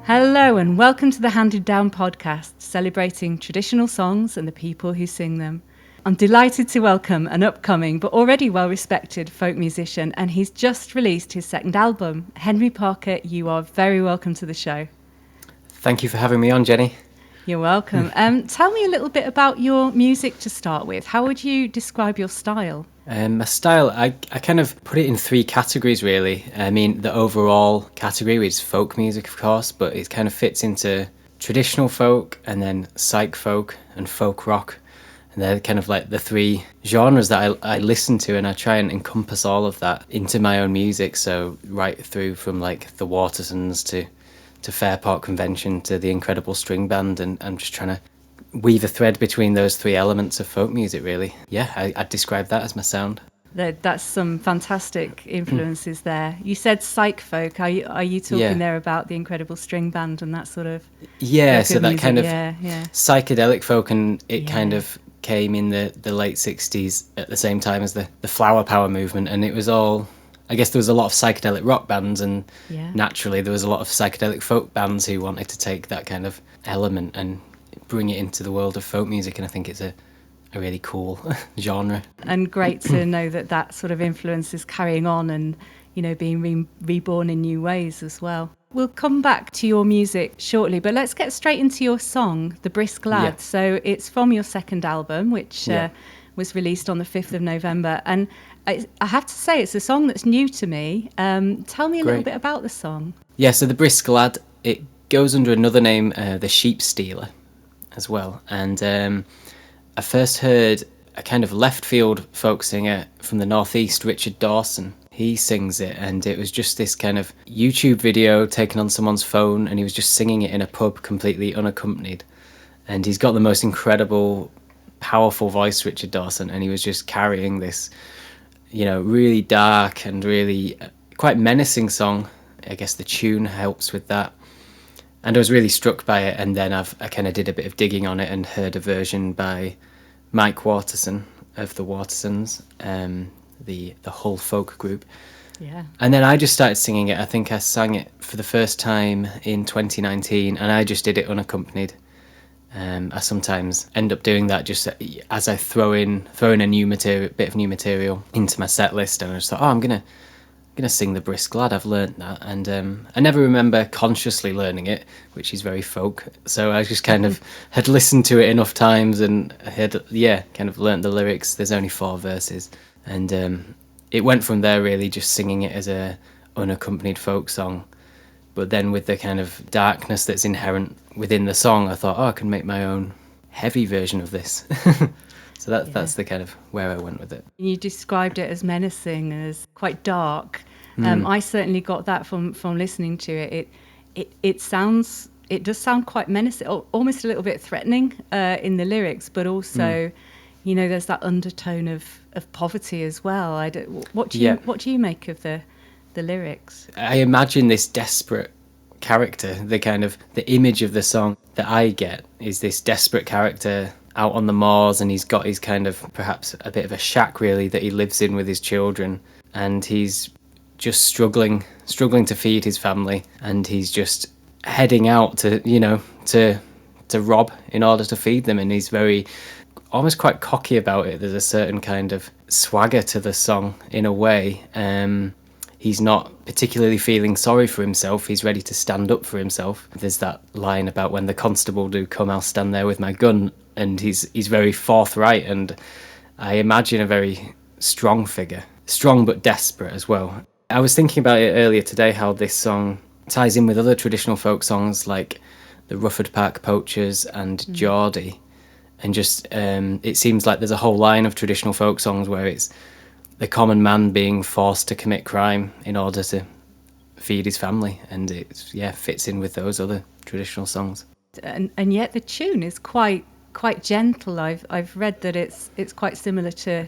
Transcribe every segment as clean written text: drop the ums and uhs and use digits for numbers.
Hello and welcome to the Handed Down podcast, celebrating traditional songs and the people who sing them. I'm delighted to welcome an upcoming but already well-respected folk musician, and he's just released his second album. Henry Parker, you are very welcome to the show. Thank you for having me on, Jenny. You're welcome. Tell me a little bit about your music to start with. How would you describe your style? My style, I kind of put it in three categories, really. I mean, the overall category is folk music, of course, but it kind of fits into traditional folk and then psych folk and folk rock. And they're kind of like the three genres that I listen to, and I try and encompass all of that into my own music. So right through from like the Watersons to Fairport Convention to the Incredible String Band, and I'm just trying to weave a thread between those three elements of folk music, really. Yeah, I'd describe that as my sound. That's some fantastic influences there. You said psych folk. Are you talking there about the Incredible String Band and that sort of... Yeah, so that music? kind of yeah. psychedelic folk, and it kind of came in the late 60s at the same time as the flower power movement, and it was all... I guess there was a lot of psychedelic rock bands, and naturally there was a lot of psychedelic folk bands who wanted to take that kind of element and bring it into the world of folk music, and I think it's a really cool genre. And great to know that sort of influence is carrying on and, you know, being reborn in new ways as well. We'll come back to your music shortly, but let's get straight into your song, The Brisk Lad. Yeah. So it's from your second album, which was released on the 5th of November. And I have to say, it's a song that's new to me. Tell me a little bit about the song. Yeah, so The Brisk Lad, it goes under another name, The Sheep Stealer, as well. And I first heard a kind of left field folk singer from the northeast, Richard Dawson. He sings it, and it was just this kind of YouTube video taken on someone's phone, and he was just singing it in a pub completely unaccompanied. And he's got the most incredible, powerful voice, Richard Dawson, and he was just carrying this, you know, really dark and really quite menacing song. I guess the tune helps with that. And I was really struck by it, and then I kind of did a bit of digging on it and heard a version by Mike Waterson of the Watersons, the Hull folk group. Yeah. And then I just started singing it. I think I sang it for the first time in 2019, and I just did it unaccompanied. I sometimes end up doing that just as I throw in a bit of new material into my set list, and I just thought, I'm gonna sing The Brisk Lad. I've learnt that, and I never remember consciously learning it, which is very folk. So I just kind of had listened to it enough times and had kind of learnt the lyrics. There's only 4 verses, and it went from there, really, just singing it as a unaccompanied folk song. But then with the kind of darkness that's inherent within the song, I thought, I can make my own heavy version of this. So that's the kind of where I went with it. You described it as menacing and as quite dark. I certainly got that from listening to it. It does sound quite menacing, almost a little bit threatening in the lyrics, but also, you know, there's that undertone of poverty as well. What do you make of the lyrics? I imagine this desperate character, the image of the song that I get is this desperate character out on the moors, and he's got his kind of perhaps a bit of a shack, really, that he lives in with his children, and he's just struggling to feed his family, and he's just heading out to rob in order to feed them, and he's very almost quite cocky about it. There's a certain kind of swagger to the song in a way. He's not particularly feeling sorry for himself. He's ready to stand up for himself. There's that line about, when the constable do come, I'll stand there with my gun. And he's very forthright, and I imagine a very strong figure. Strong but desperate as well. I was thinking about it earlier today, how this song ties in with other traditional folk songs like the Rufford Park Poachers and Geordie. And just it seems like there's a whole line of traditional folk songs where it's the common man being forced to commit crime in order to feed his family, and it fits in with those other traditional songs. And yet the tune is quite gentle. I've read that it's quite similar to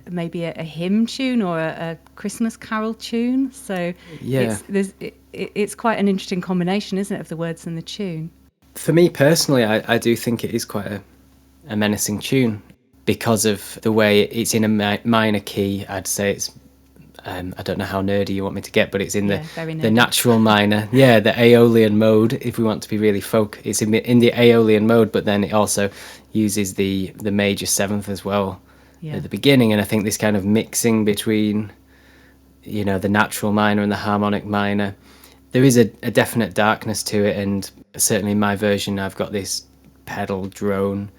maybe a hymn tune or a Christmas carol tune. So it's quite an interesting combination, isn't it, of the words and the tune? For me personally, I do think it is quite a menacing tune because of the way it's in a minor key. I'd say it's I don't know how nerdy you want me to get, but it's in very the nerdy. natural minor, the Aeolian mode. If we want to be really folk, it's in the Aeolian mode, but then it also uses the major seventh as well at the beginning. And I think this kind of mixing between, the natural minor and the harmonic minor, there is a definite darkness to it. And certainly in my version, I've got this pedal drone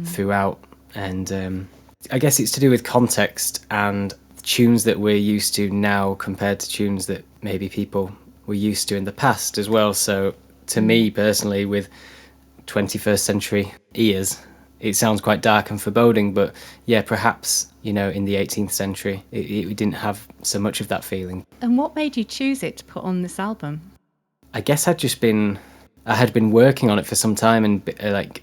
throughout, and I guess it's to do with context and tunes that we're used to now compared to tunes that maybe people were used to in the past as well. So to me personally, with 21st century ears, it sounds quite dark and foreboding, but perhaps in the 18th century it didn't have so much of that feeling. And what made you choose it to put on this album? I guess I had been working on it for some time and like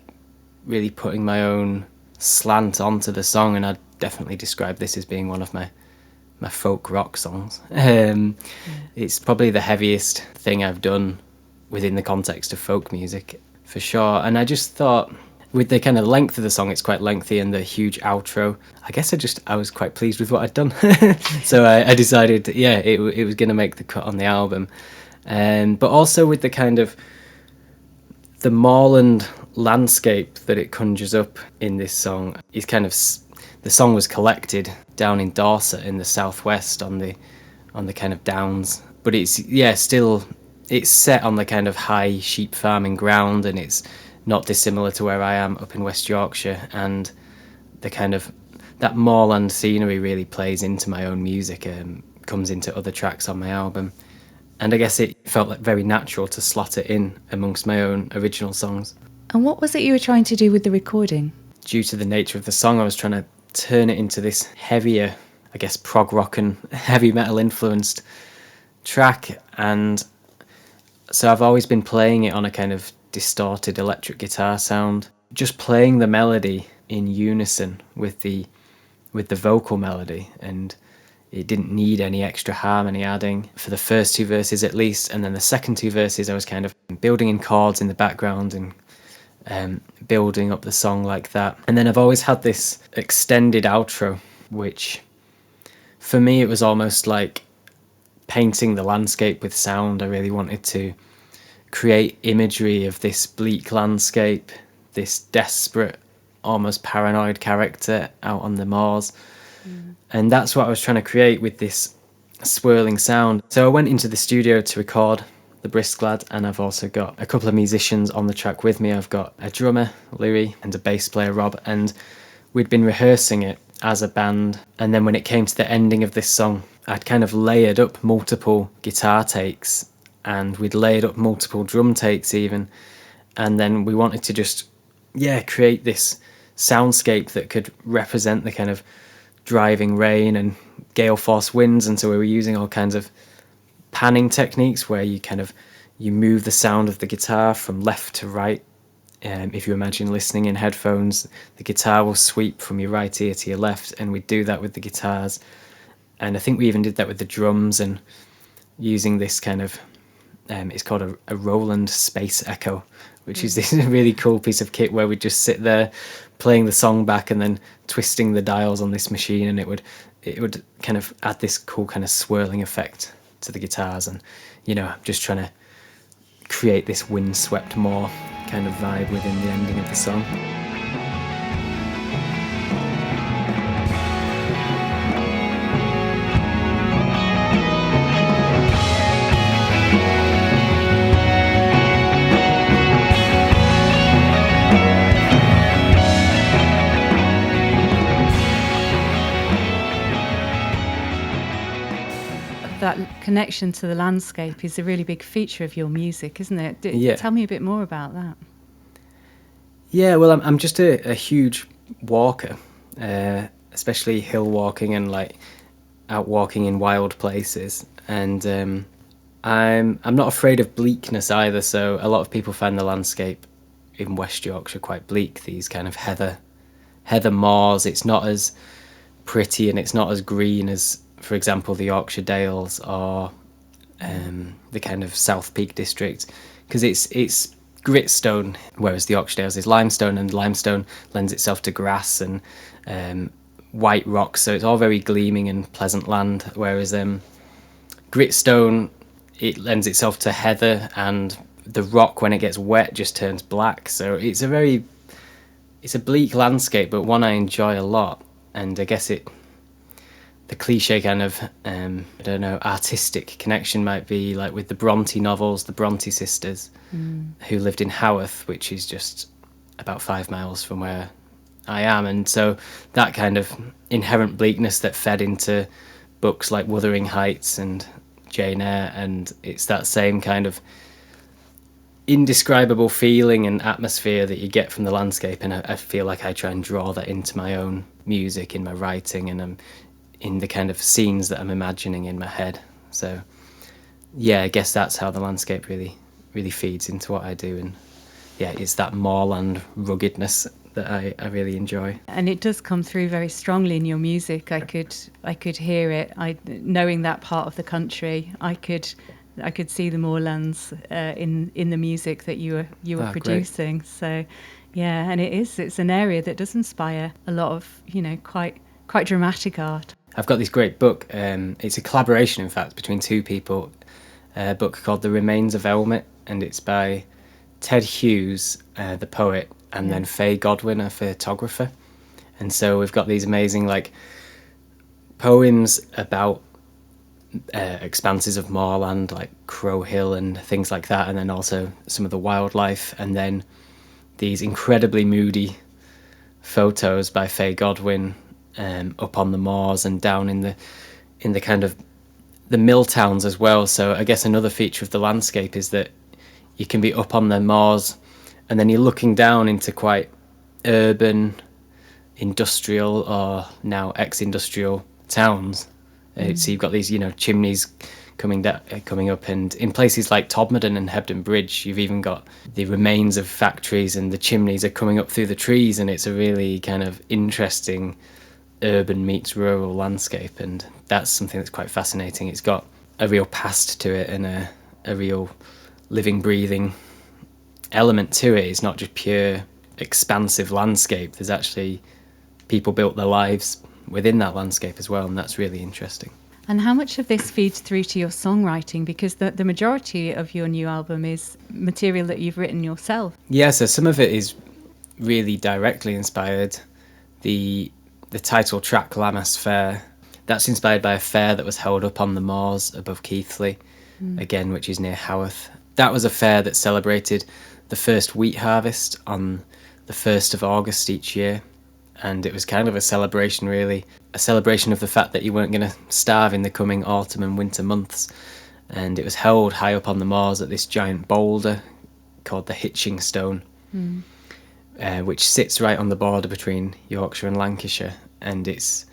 really putting my own slant onto the song, and I'd definitely describe this as being one of my folk rock songs. It's probably the heaviest thing I've done within the context of folk music, for sure. And I just thought, with the kind of length of the song, it's quite lengthy, and the huge outro, I guess I was quite pleased with what I'd done. So I decided, it was going to make the cut on the album. But also with the kind of the moorland landscape that it conjures up in this song is kind of, the song was collected down in Dorset in the southwest on the kind of downs, but it's it's set on the kind of high sheep farming ground, and it's not dissimilar to where I am up in West Yorkshire, and the kind of that moorland scenery really plays into my own music and comes into other tracks on my album. And I guess it felt like very natural to slot it in amongst my own original songs. And what was it you were trying to do with the recording? Due to the nature of the song, I was trying to turn it into this heavier, I guess, prog rock and heavy metal influenced track. And so I've always been playing it on a kind of distorted electric guitar sound, just playing the melody in unison with the vocal melody, and it didn't need any extra harmony adding for the first two verses at least. And then the second two verses I was kind of building in chords in the background and building up the song like that. And then I've always had this extended outro, which for me it was almost like painting the landscape with sound. I really wanted to create imagery of this bleak landscape, this desperate, almost paranoid character out on the moors. And that's what I was trying to create with this swirling sound. So I went into the studio to record the Brisk Lad, and I've also got a couple of musicians on the track with me. I've got a drummer, Louis, and a bass player, Rob, and we'd been rehearsing it as a band. And then when it came to the ending of this song, I'd kind of layered up multiple guitar takes, and we'd layered up multiple drum takes even. And then we wanted to just, create this soundscape that could represent the kind of driving rain and gale force winds. And so we were using all kinds of panning techniques where you move the sound of the guitar from left to right. If you imagine listening in headphones, the guitar will sweep from your right ear to your left, and we do that with the guitars. And I think we even did that with the drums, and using this kind of it's called a Roland Space Echo, which is this really cool piece of kit where we just sit there playing the song back and then twisting the dials on this machine, and it would kind of add this cool kind of swirling effect to the guitars. And just trying to create this windswept moor kind of vibe within the ending of the song. That connection to the landscape is a really big feature of your music, isn't it? Tell me a bit more about that. Yeah, well, I'm just a huge walker, especially hill walking and like out walking in wild places. And I'm not afraid of bleakness either. So a lot of people find the landscape in West Yorkshire quite bleak. These kind of heather moors. It's not as pretty and it's not as green as, for example, the Yorkshire Dales or the kind of South Peak district, because it's gritstone, whereas the Yorkshire Dales is limestone, and limestone lends itself to grass and white rocks, so it's all very gleaming and pleasant land, whereas gritstone, it lends itself to heather, and the rock when it gets wet just turns black. So it's a bleak landscape, but one I enjoy a lot. And I guess the cliche kind of I don't know, artistic connection might be like with the Bronte novels, the Bronte sisters, who lived in Haworth, which is just about 5 miles from where I am. And so that kind of inherent bleakness that fed into books like Wuthering Heights and Jane Eyre, and it's that same kind of indescribable feeling and atmosphere that you get from the landscape, and I feel like I try and draw that into my own music, in my writing, and in the kind of scenes that I'm imagining in my head. So yeah, I guess that's how the landscape really feeds into what I do. And yeah, it's that moorland ruggedness that I really enjoy. And it does come through very strongly in your music. I could hear it. Knowing that part of the country, I could see the moorlands in the music that you were producing. Great. So yeah, and it's an area that does inspire a lot of, quite dramatic art. I've got this great book. It's a collaboration, in fact, between two people. A book called The Remains of Ailments, and it's by Ted Hughes, the poet, and then Faye Godwin, a photographer. And so we've got these amazing poems about expanses of moorland like Crow Hill and things like that, and then also some of the wildlife, and then these incredibly moody photos by Faye Godwin up on the moors and down in the kind of the mill towns as well. So I guess another feature of the landscape is that you can be up on the moors and then you're looking down into quite urban, industrial, or now ex-industrial towns. So you've got these, chimneys coming up, and in places like Todmorden and Hebden Bridge, you've even got the remains of factories, and the chimneys are coming up through the trees, and it's a really kind of interesting urban meets rural landscape, and that's something that's quite fascinating. It's got a real past to it and a real living, breathing element to it. It's not just pure expansive landscape. There's actually people built their lives within that landscape as well, and that's really interesting. And how much of this feeds through to your songwriting? Because the majority of your new album is material that you've written yourself. Yeah, so some of it is really directly inspired. The title track, Lammas Fair, that's inspired by a fair that was held up on the moors above Keighley, again, which is near Haworth. That was a fair that celebrated the first wheat harvest on the 1st of August each year. And it was kind of a celebration, really, a celebration of the fact that you weren't going to starve in the coming autumn and winter months. And it was held high up on the moors at this giant boulder called the Hitching Stone, which sits right on the border between Yorkshire and Lancashire. And it's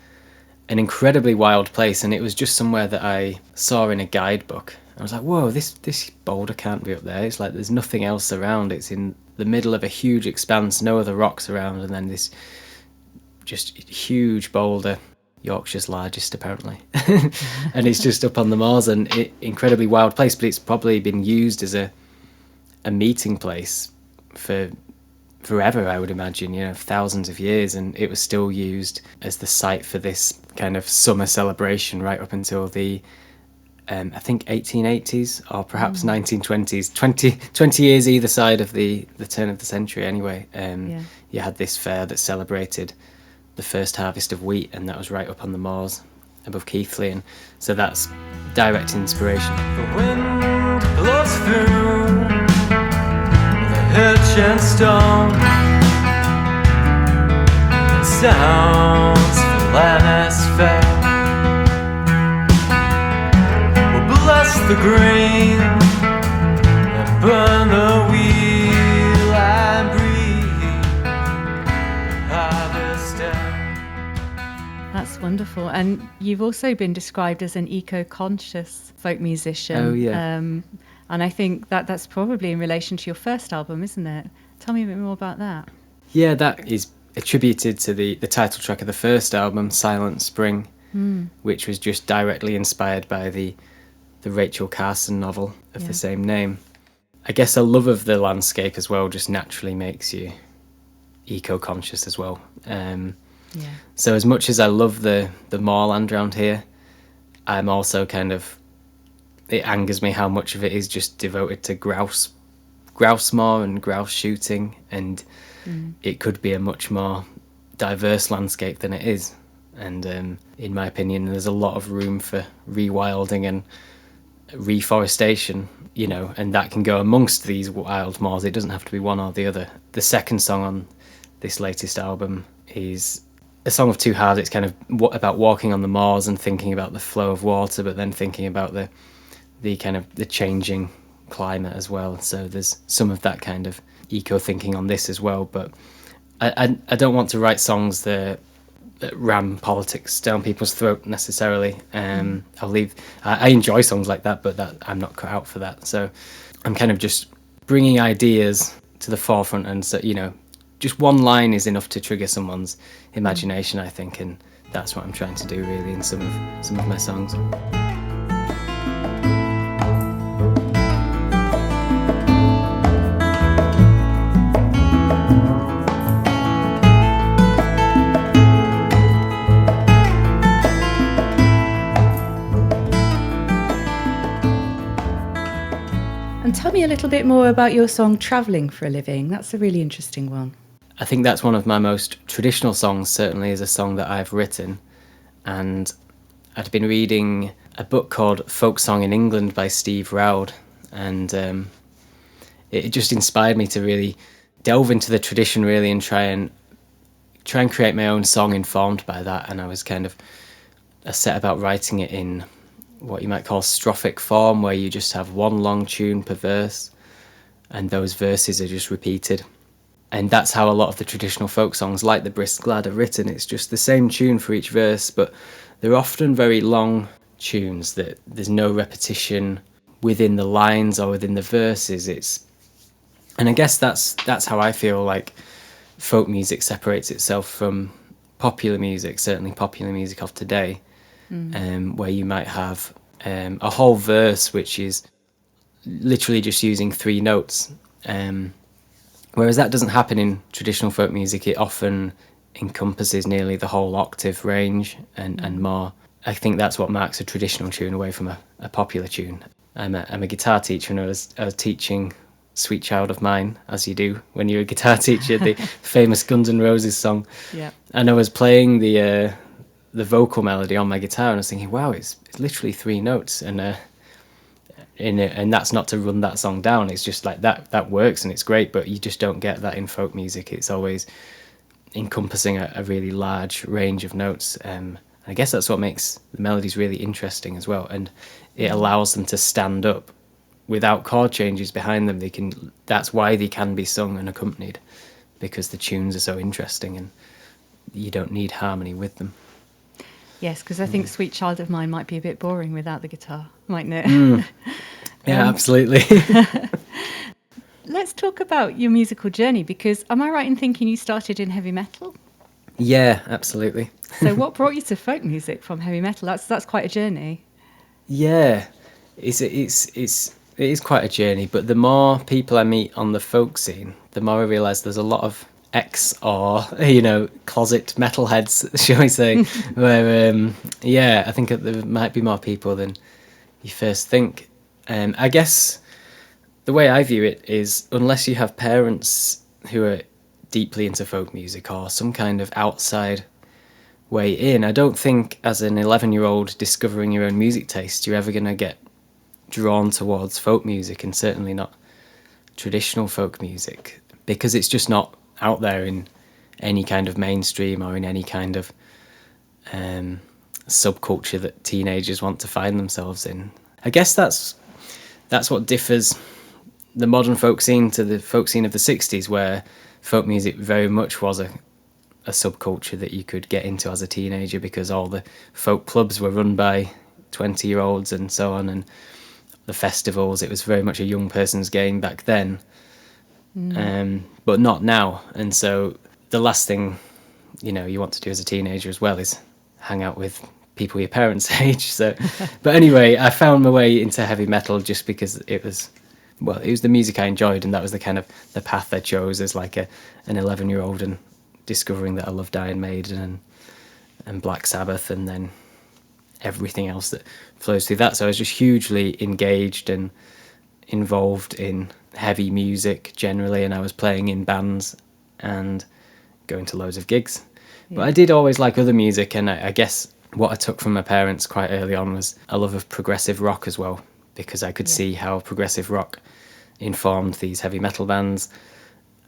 an incredibly wild place, and it was just somewhere that I saw in a guidebook. I was like, whoa, this boulder can't be up there. It's like there's nothing else around. It's in the middle of a huge expanse, no other rocks around, and then this just huge boulder, Yorkshire's largest apparently, and it's just up on the moors, and incredibly wild place, but it's probably been used as a meeting place for forever, I would imagine, thousands of years, and it was still used as the site for this kind of summer celebration right up until the I think 1880s or perhaps 1920s, 20 years either side of the turn of the century anyway. You had this fair that celebrated the first harvest of wheat, and that was right up on the moors above Keighley, and so that's direct inspiration. The wind blows through the hitch and stone, it sounds for Lammas Fair. We'll bless the green and burn the wheel and breathe harvest air. That's wonderful. And you've also been described as an eco-conscious folk musician. Oh, yeah. And I think that's probably in relation to your first album, isn't it? Tell me a bit more about that. Yeah, that is attributed to the title track of the first album, Silent Spring, which was just directly inspired by the Rachel Carson novel of the same name. I guess a love of the landscape as well just naturally makes you eco-conscious as well. Yeah. So as much as I love the moorland around here, I'm also kind of, it angers me how much of it is just devoted to grouse moor and grouse shooting, and it could be a much more diverse landscape than it is. And in my opinion, there's a lot of room for rewilding and reforestation, you know, and that can go amongst these wild moors. It doesn't have to be one or the other. The second song on this latest album is a song of two halves. It's kind of about walking on the moors and thinking about the flow of water, but then thinking about the kind of the changing climate as well. So there's some of that kind of eco thinking on this as well. But I don't want to write songs that ram politics down people's throat necessarily. I enjoy songs like that, but that I'm not cut out for that. So I'm kind of just bringing ideas to the forefront, and so, you know, just one line is enough to trigger someone's imagination, I think, and that's what I'm trying to do really in some of my songs. And tell me a little bit more about your song Travelling for a Living. That's a really interesting one. I think that's one of my most traditional songs, certainly is a song that I've written. And I'd been reading a book called Folk Song in England by Steve Roud, and it just inspired me to really delve into the tradition really and try and create my own song informed by that. And I set about writing it in what you might call strophic form, where you just have one long tune per verse and those verses are just repeated. And that's how a lot of the traditional folk songs like the Brisk Lad are written. It's just the same tune for each verse, but they're often very long tunes that there's no repetition within the lines or within the verses. And I guess that's how I feel like folk music separates itself from popular music, certainly popular music of today, where you might have a whole verse which is literally just using 3 notes. Whereas that doesn't happen in traditional folk music. It often encompasses nearly the whole octave range and more. I think that's what marks a traditional tune away from a popular tune. I'm a guitar teacher, and I was teaching Sweet Child of Mine, as you do when you're a guitar teacher, the famous Guns N' Roses song. Yeah. And I was playing the vocal melody on my guitar, and I was thinking, wow, it's literally 3 notes, and that's not to run that song down. It's just like that works and it's great, but you just don't get that in folk music. It's always encompassing a really large range of notes. I guess that's what makes the melodies really interesting as well, and it allows them to stand up without chord changes behind them. That's why they can be sung and accompanied, because the tunes are so interesting and you don't need harmony with them. Yes, because I think Sweet Child of Mine might be a bit boring without the guitar, mightn't it? Yeah, absolutely. Let's talk about your musical journey, because am I right in thinking you started in heavy metal? Yeah, absolutely. So what brought you to folk music from heavy metal? That's quite a journey. Yeah, it is quite a journey, but the more people I meet on the folk scene, the more I realise there's a lot of closet metalheads, shall we say, where, I think there might be more people than you first think. I guess the way I view it is, unless you have parents who are deeply into folk music or some kind of outside way in, I don't think as an 11-year-old discovering your own music taste, you're ever going to get drawn towards folk music, and certainly not traditional folk music, because it's just not out there in any kind of mainstream or in any kind of subculture that teenagers want to find themselves in. I guess that's what differs the modern folk scene to the folk scene of the 60s, where folk music very much was a subculture that you could get into as a teenager, because all the folk clubs were run by 20-year-olds and so on, and the festivals, it was very much a young person's game back then. But not now. And so the last thing you want to do as a teenager as well is hang out with people your parents' age. So but anyway, I found my way into heavy metal just because it was the music I enjoyed, and that was the kind of the path I chose as like an 11-year-old, and discovering that I loved Iron Maiden and Black Sabbath, and then everything else that flows through that. So I was just hugely engaged and involved in heavy music generally, and I was playing in bands and going to loads of gigs. But I did always like other music, and I guess what I took from my parents quite early on was a love of progressive rock as well, because I could see how progressive rock informed these heavy metal bands,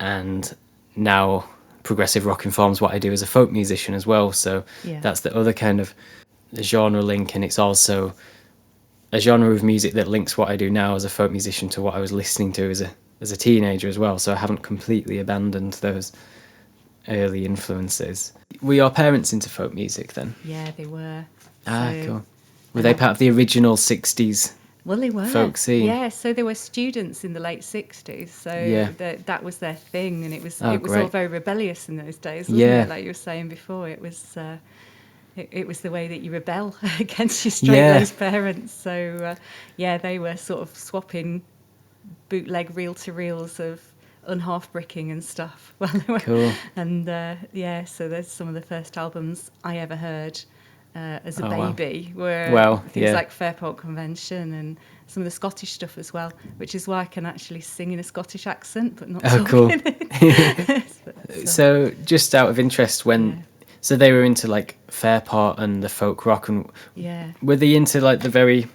and now progressive rock informs what I do as a folk musician as well. So that's the other kind of genre link, and it's also a genre of music that links what I do now as a folk musician to what I was listening to as a teenager as well. So I haven't completely abandoned those early influences. Were your parents into folk music then? Yeah, they were. Cool. Were they part of the original 60s Well, they were. folk scene? Yeah, so they were students in the late 60s. So that was their thing, and it was all very rebellious in those days, wasn't it? Like you were saying before, it was the way that you rebel against your straight-laced parents. So, they were sort of swapping bootleg reel-to-reels of unhalf bricking and stuff. Cool. And so there's some of the first albums I ever heard as a baby were things like Fairport Convention and some of the Scottish stuff as well, which is why I can actually sing in a Scottish accent but not talk in it. So just out of interest, so they were into like Fairport and the folk rock, and were they into like the very,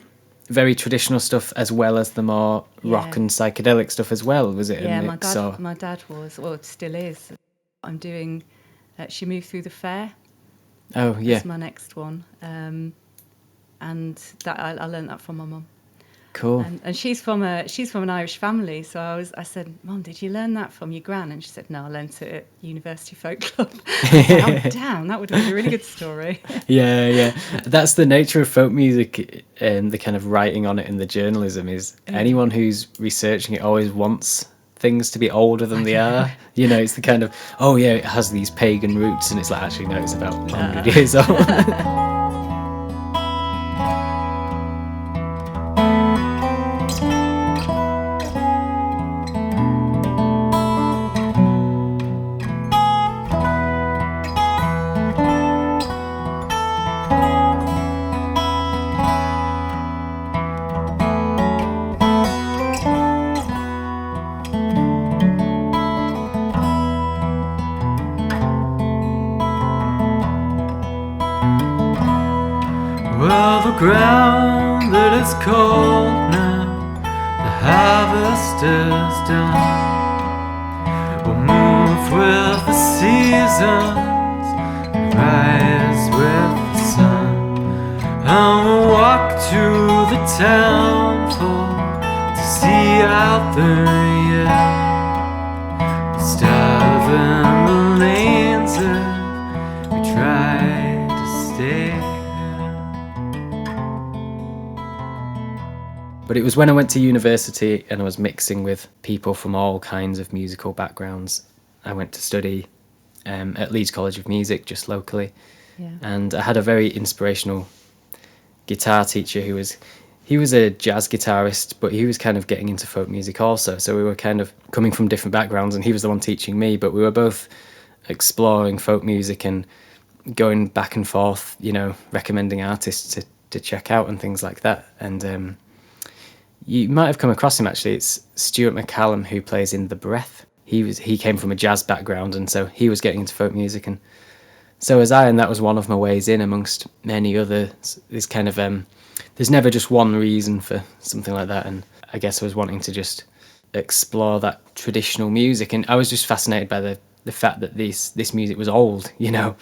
very traditional stuff as well as the more rock and psychedelic stuff as well? Was it a mix? My dad was, well, it still is. I'm doing She Moved Through the Fair. Oh yeah, that's my next one, and that I learned that from my mum. Cool. And she's from an Irish family, so I said, Mum, did you learn that from your gran? And she said, no, I learnt it at University Folk Club. I was like, oh, damn, that would have been a really good story. Yeah. That's the nature of folk music, and the kind of writing on it and the journalism is anyone who's researching it always wants things to be older than they are. You know, it's the kind of, it has these pagan roots, and it's like, actually, no, it's about 100 years old. Ground that is cold now, the harvest is done. We'll move with the seasons, rise with the sun, and we'll walk to the town to see out the year. We'll starve in the lanes if we try to stay. But it was when I went to university and I was mixing with people from all kinds of musical backgrounds. I went to study at Leeds College of Music, just locally. Yeah. And I had a very inspirational guitar teacher he was a jazz guitarist, but he was kind of getting into folk music also. So we were kind of coming from different backgrounds, and he was the one teaching me, but we were both exploring folk music and going back and forth, recommending artists to check out and things like that. And you might have come across him, actually. It's Stuart McCallum, who plays in The Breath. He came from a jazz background, and so he was getting into folk music, and so was I, and that was one of my ways in amongst many others. There's kind of there's never just one reason for something like that, and I guess I was wanting to just explore that traditional music, and I was just fascinated by the fact that this music was old, Yes.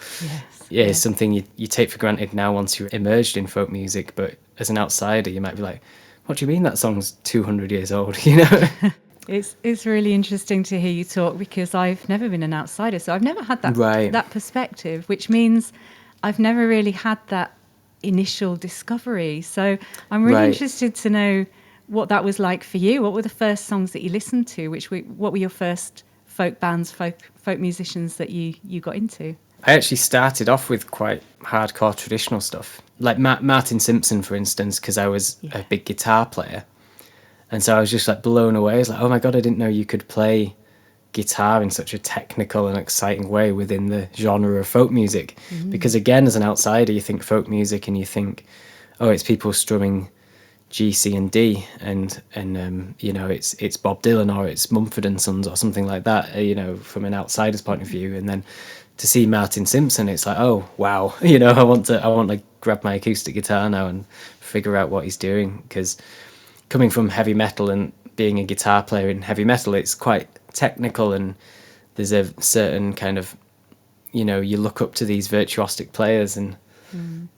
Yeah, it's something you take for granted now once you're immersed in folk music, but as an outsider you might be like, what do you mean that song's 200 years old, It's really interesting to hear you talk, because I've never been an outsider, so I've never had that perspective, which means I've never really had that initial discovery. So I'm really interested to know what that was like for you. What were the first songs that you listened to? What were your first folk bands, folk musicians that you got into? I actually started off with quite hardcore traditional stuff, like Martin Simpson, for instance, because I was a big guitar player. And so I was just like blown away. I was like, oh my God, I didn't know you could play guitar in such a technical and exciting way within the genre of folk music. Because again, as an outsider, you think folk music and you think, oh, it's people strumming G, C, and D, and you know, it's Bob Dylan or it's Mumford and Sons or something like that. You know, from an outsider's point of view, and then to see Martin Simpson, it's like, oh wow, you know, I want to grab my acoustic guitar now and figure out what he's doing. Because coming from heavy metal and being a guitar player in heavy metal, it's quite technical, and there's a certain kind of, you know, you look up to these virtuosic players, and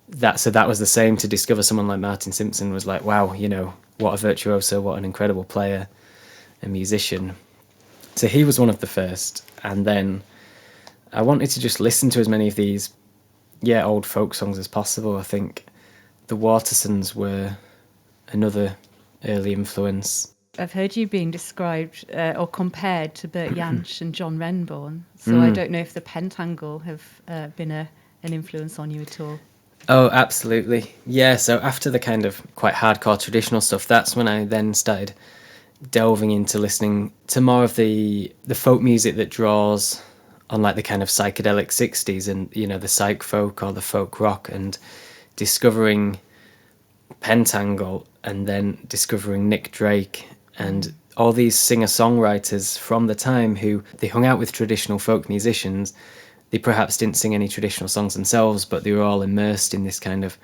that was the same. To discover someone like Martin Simpson was like, wow, you know, what a virtuoso, what an incredible player and musician. So he was one of the first, and then I wanted to just listen to as many of these old folk songs as possible. I think the Watersons were another early influence. I've heard you being described or compared to Bert Jansch and John Renbourn, so I don't know if the Pentangle have been an influence on you at all. Oh, absolutely. Yeah, so after the kind of quite hardcore traditional stuff, that's when I then started delving into listening to more of the folk music that draws on like the kind of psychedelic 60s and, you know, the psych folk or the folk rock, and discovering Pentangle and then discovering Nick Drake and all these singer-songwriters from the time who they hung out with traditional folk musicians. They perhaps didn't sing any traditional songs themselves, but they were all immersed in this kind of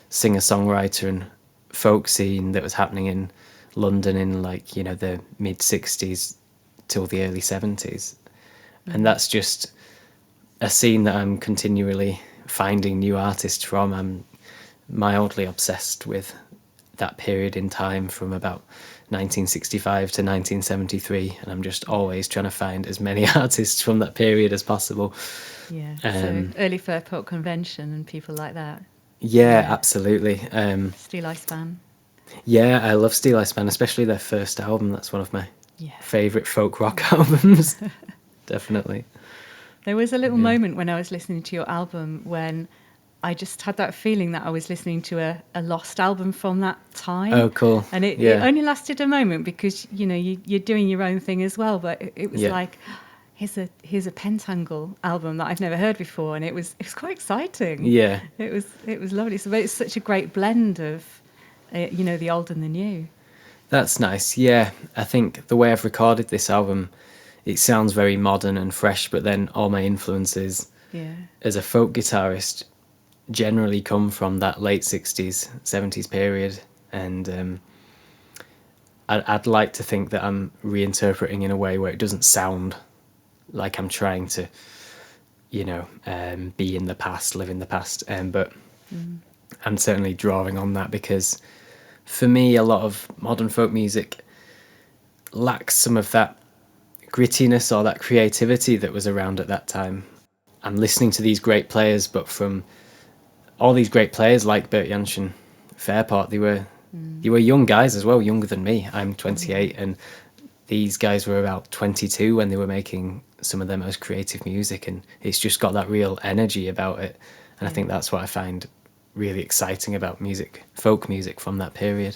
singer-songwriter and folk scene that was happening in London in, like, you know, the mid-60s till the early 70s. And that's just a scene that I'm continually finding new artists from. I'm mildly obsessed with that period in time from about 1965 to 1973, and I'm just always trying to find as many artists from that period as possible. Yeah, so early Fairport Convention and people like that. Yeah, absolutely. Steel Eye Span. Yeah, I love Steel Eye Span, especially their first album. That's one of my favourite folk rock albums. Definitely. There was a little moment when I was listening to your album when I just had that feeling that I was listening to a lost album from that time. Oh, cool. And it only lasted a moment because, you know, you're doing your own thing as well. But it was like, here's a Pentangle album that I've never heard before. And it was quite exciting. Yeah. It was lovely. So it's such a great blend of, you know, the old and the new. That's nice. Yeah. I think the way I've recorded this album, it sounds very modern and fresh, but then all my influences as a folk guitarist generally come from that late 60s, 70s period. And I'd like to think that I'm reinterpreting in a way where it doesn't sound like I'm trying to, you know, be in the past, live in the past. But I'm certainly drawing on that because for me, a lot of modern folk music lacks some of that grittiness or that creativity that was around at that time. I'm listening to these great players, but from all these great players like Bert Jansch and Fairport, they were young guys as well, younger than me. I'm 28, and these guys were about 22 when they were making some of their most creative music, and it's just got that real energy about it. And I think that's what I find really exciting about music, folk music from that period.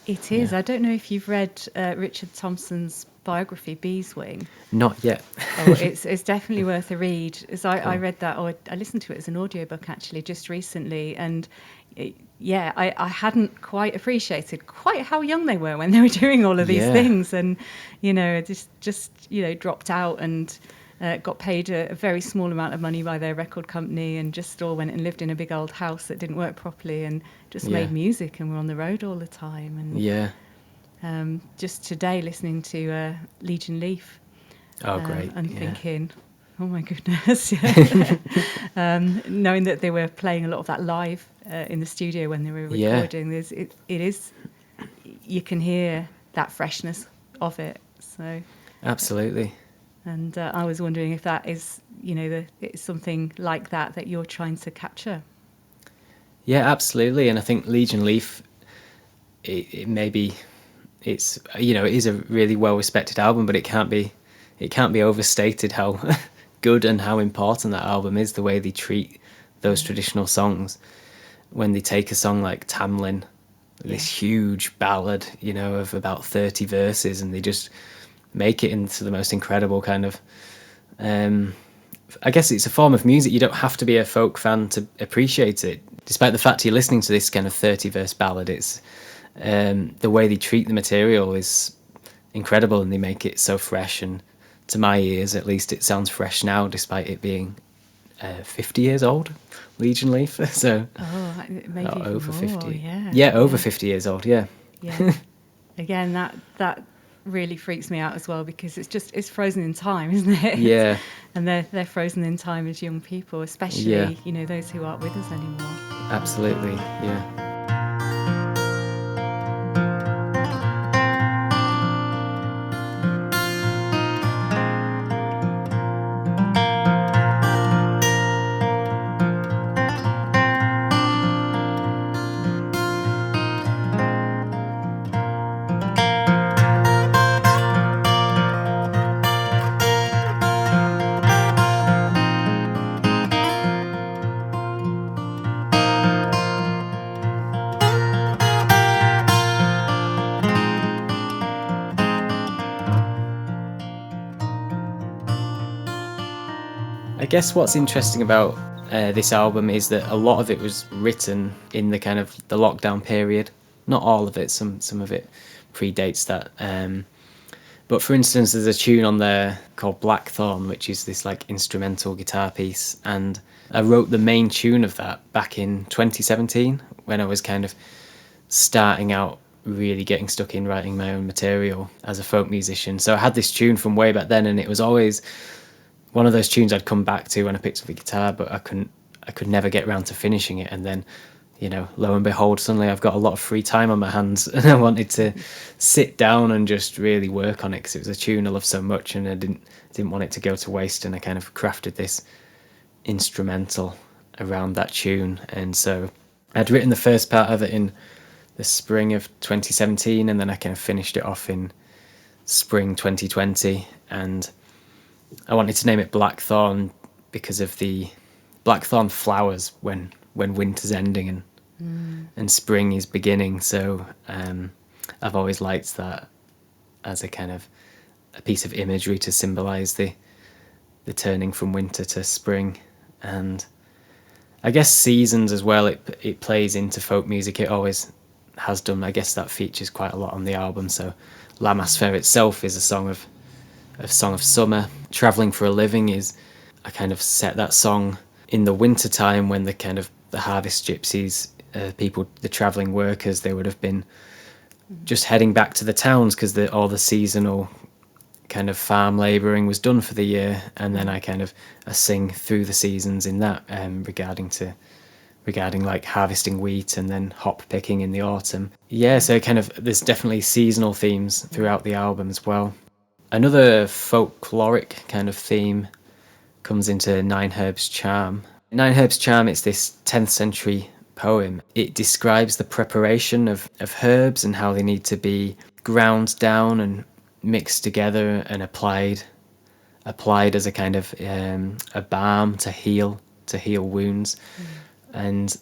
It is. I don't know if you've read Richard Thompson's biography, Beeswing. Not yet. It's definitely worth a read. I read that, or I listened to it as an audiobook actually just recently, and I hadn't quite appreciated quite how young they were when they were doing all of these things, and you know, just you know, dropped out and got paid a very small amount of money by their record company, and just all went and lived in a big old house that didn't work properly, and just made music and were on the road all the time. And just today listening to Legion Leaf. Oh, great. And thinking, oh my goodness. Knowing that they were playing a lot of that live in the studio when they were recording, it is, you can hear that freshness of it. So absolutely. And I was wondering if that is, you know, it's something like that you're trying to capture. Yeah, absolutely. And I think Legion Leaf, it maybe it's, you know, it is a really well respected album, but it can't be overstated how good and how important that album is, the way they treat those traditional songs. When they take a song like Tamlin, this huge ballad, you know, of about 30 verses, and they just make it into the most incredible kind of I guess it's a form of music. You don't have to be a folk fan to appreciate it. Despite the fact you're listening to this kind of 30-verse ballad, it's the way they treat the material is incredible, and they make it so fresh. And to my ears, at least, it sounds fresh now, despite it being 50 years old, Legion Leaf. So maybe over more, 50. Yeah, over 50 years old. Yeah. Again, that really freaks me out as well, because it's frozen in time, isn't it? Yeah. And they're frozen in time as young people, especially those who aren't with us anymore. Absolutely. Yeah. I guess what's interesting about this album is that a lot of it was written in the kind of the lockdown period. Not all of it, some of it predates that. But for instance, there's a tune on there called Blackthorn, which is this like instrumental guitar piece, and I wrote the main tune of that back in 2017 when I was kind of starting out, really getting stuck in writing my own material as a folk musician. So I had this tune from way back then, and it was always one of those tunes I'd come back to when I picked up the guitar, but I could never get around to finishing it. And then, lo and behold, suddenly I've got a lot of free time on my hands, and I wanted to sit down and just really work on it, because it was a tune I loved so much, and I didn't want it to go to waste. And I kind of crafted this instrumental around that tune. And so I'd written the first part of it in the spring of 2017, and then I kind of finished it off in spring 2020. And I wanted to name it Blackthorn because of the blackthorn flowers when winter's ending and spring is beginning. So I've always liked that as a kind of a piece of imagery to symbolise the turning from winter to spring. And I guess seasons as well, it plays into folk music. It always has done. I guess that features quite a lot on the album. So Lammas Fair itself is a song of summer. Travelling for a Living is, I kind of set that song in the winter time when the harvest gypsies, people, the travelling workers, they would have been just heading back to the towns because all the seasonal kind of farm labouring was done for the year. And then I sing through the seasons in that regarding like harvesting wheat and then hop picking in the autumn. Yeah, so there's definitely seasonal themes throughout the album as well. Another folkloric kind of theme comes into Nine Herbs Charm. Nine Herbs Charm, it's this 10th century poem. It describes the preparation of herbs and how they need to be ground down and mixed together and applied as a kind of a balm to heal wounds. And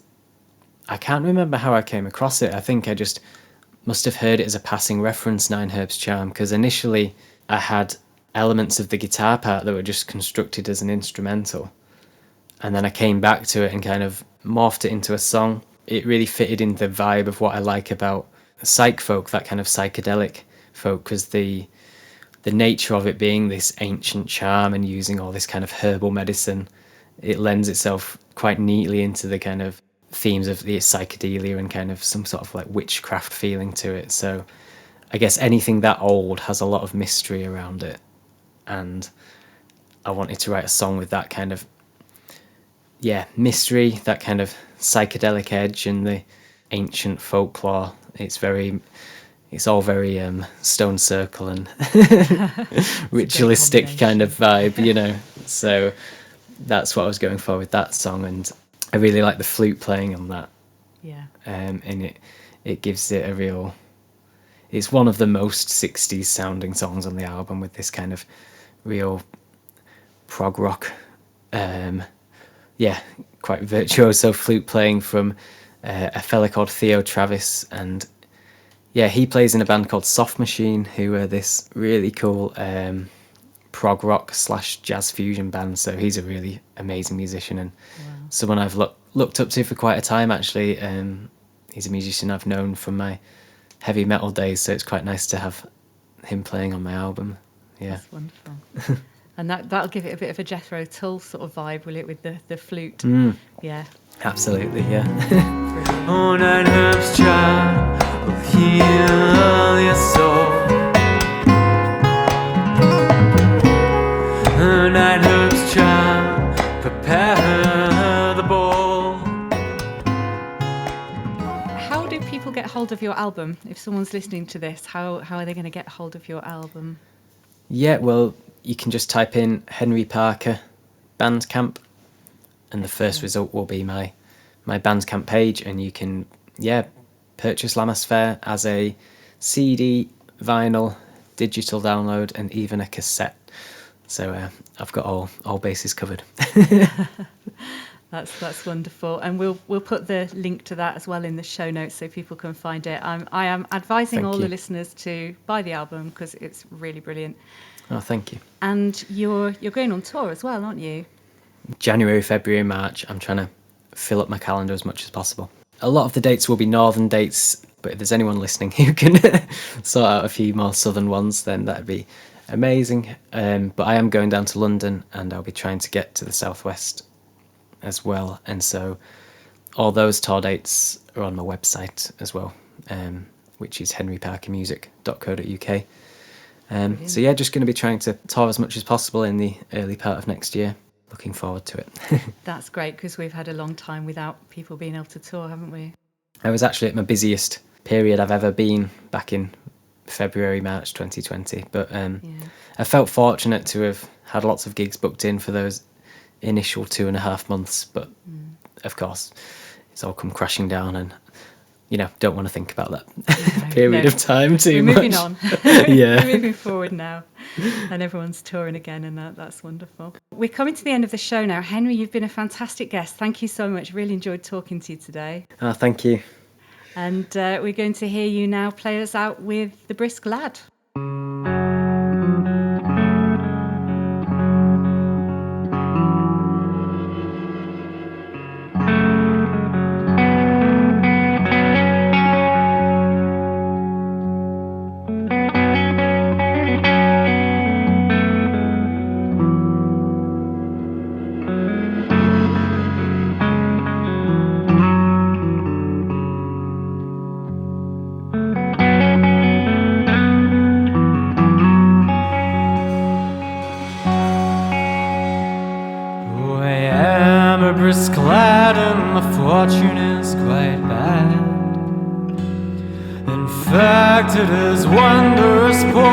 I can't remember how I came across it. I think I just must have heard it as a passing reference, Nine Herbs Charm, because initially I had elements of the guitar part that were just constructed as an instrumental. And then I came back to it and kind of morphed it into a song. It really fitted in the vibe of what I like about psych folk, that kind of psychedelic folk, because the nature of it being this ancient charm and using all this kind of herbal medicine, it lends itself quite neatly into the kind of themes of the psychedelia and kind of some sort of like witchcraft feeling to it. So I guess anything that old has a lot of mystery around it, and I wanted to write a song with that kind of mystery, that kind of psychedelic edge and the ancient folklore. It's all very stone circle and ritualistic kind of vibe, So that's what I was going for with that song, and I really like the flute playing on that. Yeah. And it gives it a real. It's one of the most 60s sounding songs on the album, with this kind of real prog rock, quite virtuoso flute playing from a fella called Theo Travis, and Yeah, he plays in a band called Soft Machine, who are this really cool prog rock / jazz fusion band. So he's a really amazing musician and someone I've looked up to for quite a time, actually. He's a musician I've known from my heavy metal days, so it's quite nice to have him playing on my album. Yeah, that's wonderful. And that'll give it a bit of a Jethro Tull sort of vibe, will it, with the flute? Yeah, absolutely. Yeah. Oh, nine herbs charm will heal your soul. Oh, nine herbs charm, prepare the bowl. How do people get hold of your album? If someone's listening to this, how are they going to get hold of your album? Yeah, well, you can just type in Henry Parker Bandcamp, and the first result will be my Bandcamp page, and you can purchase Lammas Fair as a CD, vinyl, digital download, and even a cassette. So I've got all bases covered. That's wonderful, and we'll put the link to that as well in the show notes so people can find it. I am advising all the listeners to buy the album because it's really brilliant. Oh, thank you. And you're going on tour as well, aren't you? January, February, March. I'm trying to fill up my calendar as much as possible. A lot of the dates will be northern dates, but if there's anyone listening who can sort out a few more southern ones, then that'd be amazing. But I am going down to London, and I'll be trying to get to the southwest as well, and so all those tour dates are on my website as well, which is henryparkermusic.co.uk. So yeah, just going to be trying to tour as much as possible in the early part of next year. Looking forward to it. That's great, because we've had a long time without people being able to tour, haven't we? I was actually at my busiest period I've ever been back in February, March 2020, but I felt fortunate to have had lots of gigs booked in for those initial 2.5 months, but of course it's all come crashing down, and don't want to think about that period of time too much. We're moving on. Yeah. We're moving forward now, and everyone's touring again, and that's wonderful. We're coming to the end of the show now. Henry, you've been a fantastic guest. Thank you so much. Really enjoyed talking to you today. Oh, thank you. And we're going to hear you now play us out with the Brisk Lad. Brisk Lad, and my fortune is quite bad. In fact, it is wondrous poor,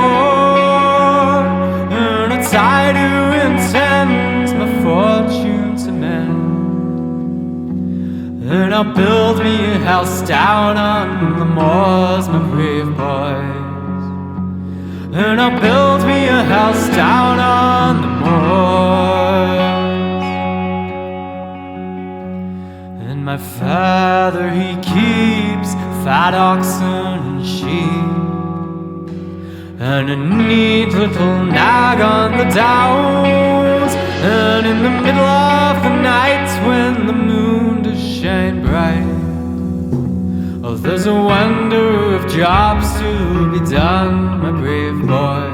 and it's I who intends my fortune to mend. And I'll build me a house down on the moors, my brave boys. And I'll build me a house down on the moors. My father, he keeps fat oxen and sheep, and a neat little nag on the downs. And in the middle of the night, when the moon does shine bright, oh, there's a wonder of jobs to be done, my brave boys.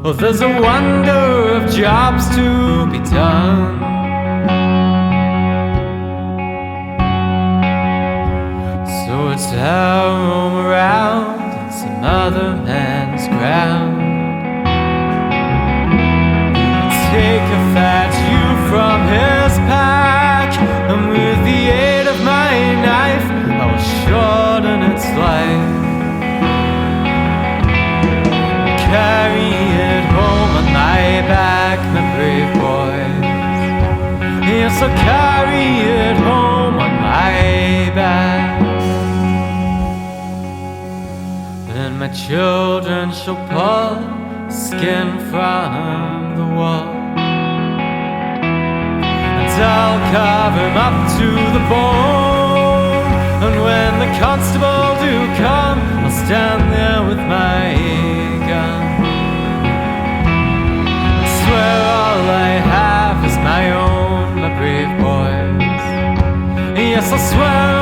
Oh, there's a wonder of jobs to be done. So it's our roam around on some other man's ground. Take a fat ewe from his pack, and with the aid of my knife, I will shorten its life. Carry it home on my back, my brave boys. Yes, I'll carry it home on my back. And my children shall pull skin from the wall, and I'll carve him up to the bone. And when when the constable do come, I'll stand there with my gun. I swear all I have is my own, my brave boys. Yes, I swear